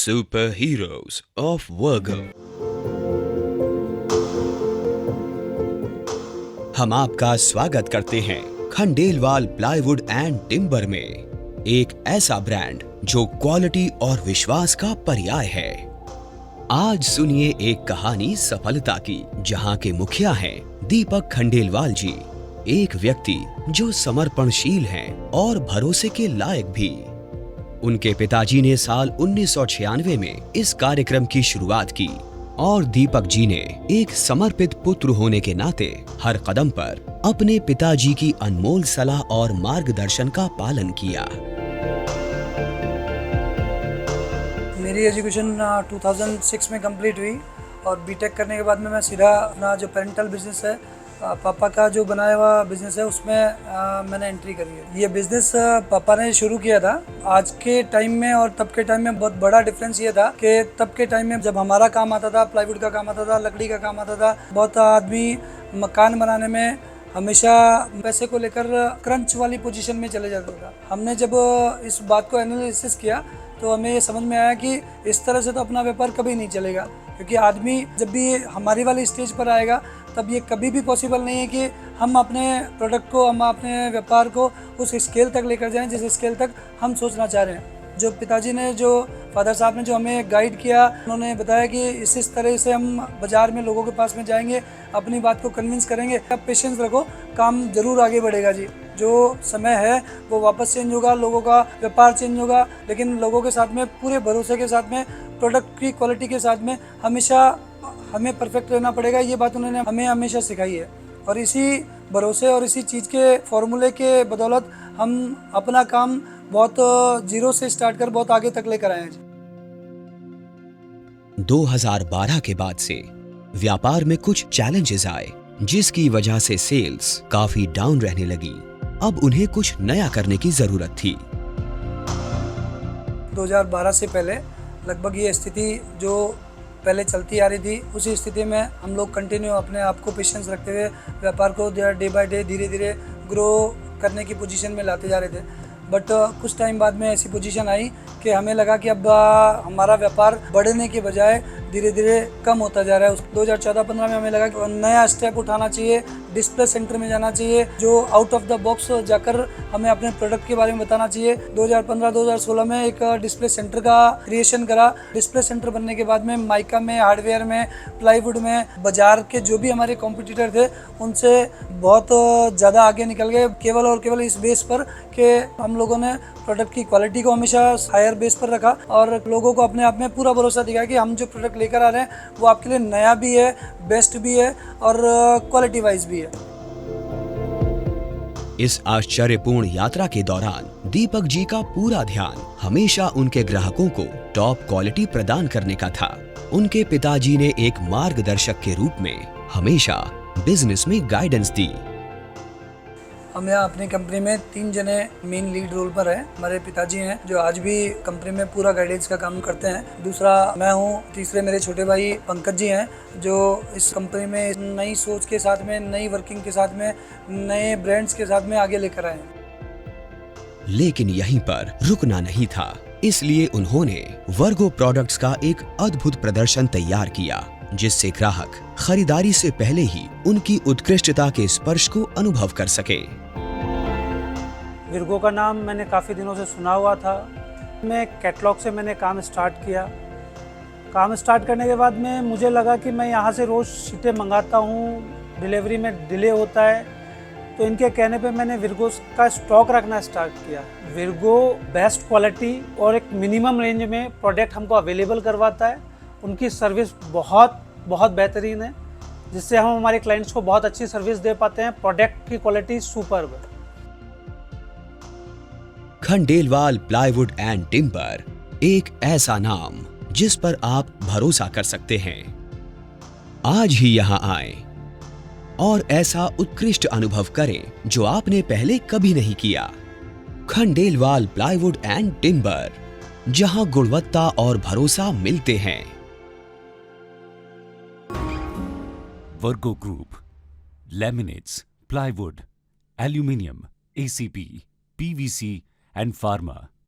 Superheroes of Virgo। हम आपका स्वागत करते हैं खंडेलवाल प्लाईवुड एंड टिम्बर में, एक ऐसा ब्रांड जो क्वालिटी और विश्वास का पर्याय है। आज सुनिए एक कहानी सफलता की, जहां के मुखिया हैं दीपक खंडेलवाल जी, एक व्यक्ति जो समर्पणशील हैं और भरोसे के लायक भी। उनके पिताजी ने साल 1996 में इस कार्यक्रम की शुरुआत की और दीपक जी ने एक समर्पित पुत्र होने के नाते हर कदम पर अपने पिताजी की अनमोल सलाह और मार्गदर्शन का पालन किया। मेरी एजुकेशन 2006 में कंप्लीट हुई और बीटेक करने के बाद में मैं सीधा अपना जो पेरेंटल बिजनेस है, पापा का जो बनाया हुआ बिजनेस है, उसमें मैंने एंट्री करी है। ये बिजनेस पापा ने शुरू किया था। आज के टाइम में और तब के टाइम में बहुत बड़ा डिफरेंस ये था कि तब के टाइम में जब हमारा काम आता था, प्लाईवुड का काम आता था, लकड़ी का काम आता था, बहुत आदमी मकान बनाने में हमेशा पैसे को लेकर क्रंच वाली पोजीशन में चले जाता था। हमने जब इस बात को एनालिसिस किया तो हमें ये समझ में आया कि इस तरह से तो अपना व्यापार कभी नहीं चलेगा, क्योंकि आदमी जब भी हमारी वाली स्टेज पर आएगा तब ये कभी भी पॉसिबल नहीं है कि हम अपने प्रोडक्ट को, हम अपने व्यापार को उस स्केल तक लेकर जाएं जिस स्केल तक हम सोचना चाह रहे हैं। जो पिताजी ने, जो फादर साहब ने जो हमें गाइड किया, उन्होंने बताया कि इस तरह से हम बाज़ार में लोगों के पास में जाएंगे, अपनी बात को कन्विंस करेंगे। अब पेशेंस रखो, काम ज़रूर आगे बढ़ेगा जी। जो समय है वो वापस चेंज होगा, लोगों का व्यापार चेंज होगा, लेकिन लोगों के साथ में पूरे भरोसे के साथ में, प्रोडक्ट की क्वालिटी के साथ में हमेशा हमें परफेक्ट रहना पड़ेगा। ये बात उन्होंने हमें हमेशा सिखाई है और इसी भरोसे और इसी चीज़ के फॉर्मूले के बदौलत हम अपना काम बहुत जीरो से स्टार्ट कर बहुत आगे तक लेकर आए हैं। 2012 के बाद से व्यापार में कुछ चैलेंजेस आए, जिसकी वजह से सेल्स काफी डाउन रहने लगी। अब उन्हें कुछ नया करने की जरूरत थी। 2012 से पहले लगभग ये स्थिति जो पहले चलती आ रही थी, उसी स्थिति में हम लोग कंटिन्यू अपने आप को पेशेंस रखते हुए व्यापार को डे बाय डे धीरे धीरे ग्रो करने की पोजीशन में लाते जा रहे थे। बट कुछ टाइम बाद में ऐसी पोजीशन आई कि हमें लगा कि अब हमारा व्यापार बढ़ने के बजाय धीरे धीरे कम होता जा रहा है। 2014-15 में हमें लगा कि नया स्टेप उठाना चाहिए, डिस्प्ले सेंटर में जाना चाहिए, जो आउट ऑफ द बॉक्स जाकर हमें अपने प्रोडक्ट के बारे में बताना चाहिए। 2015-2016 में एक डिस्प्ले सेंटर का क्रिएशन करा। डिस्प्ले सेंटर बनने के बाद में माइका में, हार्डवेयर में, प्लाईवुड में बाजार के जो भी हमारे कॉम्पिटिटर थे उनसे बहुत ज़्यादा आगे निकल गए, केवल और केवल इस बेस पर कि हम लोगों ने प्रोडक्ट की क्वालिटी को हमेशा हायर बेस पर रखा और लोगों को अपने आप में पूरा भरोसा दिखाया कि हम जो प्रोडक्ट लेकर आ रहे हैं वो आपके लिए नया भी है, बेस्ट भी है और क्वालिटी वाइज भी है। इस आश्चर्यपूर्ण यात्रा के दौरान दीपक जी का पूरा ध्यान हमेशा उनके ग्राहकों को टॉप क्वालिटी प्रदान करने का था। उनके पिताजी ने एक मार्गदर्शक के रूप में हमेशा बिजनेस में गाइडेंस दी। हम यहाँ अपनी कंपनी में 3 जने मेन लीड रोल पर हैं। हमारे पिताजी हैं जो आज भी कंपनी में पूरा गाइडेंस का काम करते हैं। दूसरा मैं हूँ, तीसरे मेरे छोटे भाई पंकज जी हैं जो इस कंपनी में नई सोच के साथ में, नई वर्किंग के साथ में, नए ब्रांड्स के साथ में आगे लेकर आए हैं। लेकिन यहीं पर रुकना नहीं था, इसलिए उन्होंने वर्गो प्रोडक्ट्स का एक अद्भुत प्रदर्शन तैयार किया, जिससे ग्राहक खरीदारी से पहले ही उनकी उत्कृष्टता के स्पर्श को अनुभव कर सके। विर्गो का नाम मैंने काफ़ी दिनों से सुना हुआ था। मैं कैटलॉग से मैंने काम स्टार्ट किया। काम स्टार्ट करने के बाद में मुझे लगा कि मैं यहाँ से रोज़ शीटें मंगाता हूँ, डिलीवरी में डिले होता है, तो इनके कहने पे मैंने विर्गो का स्टॉक रखना स्टार्ट किया। विर्गो बेस्ट क्वालिटी और एक मिनिमम रेंज में प्रोडक्ट हमको अवेलेबल करवाता है। उनकी सर्विस बहुत बेहतरीन है, जिससे हम हमारे क्लाइंट्स को बहुत अच्छी सर्विस दे पाते हैं। प्रोडक्ट की क्वालिटी सुपर्ब है। खंडेलवाल प्लाईवुड एंड टिम्बर, एक ऐसा नाम जिस पर आप भरोसा कर सकते हैं। आज ही यहां आएं और ऐसा उत्कृष्ट अनुभव करें जो आपने पहले कभी नहीं किया। खंडेलवाल प्लाईवुड एंड टिम्बर, जहां गुणवत्ता और भरोसा मिलते हैं। Virgo group, laminates, plywood, aluminium, ACP, PVC and pharma.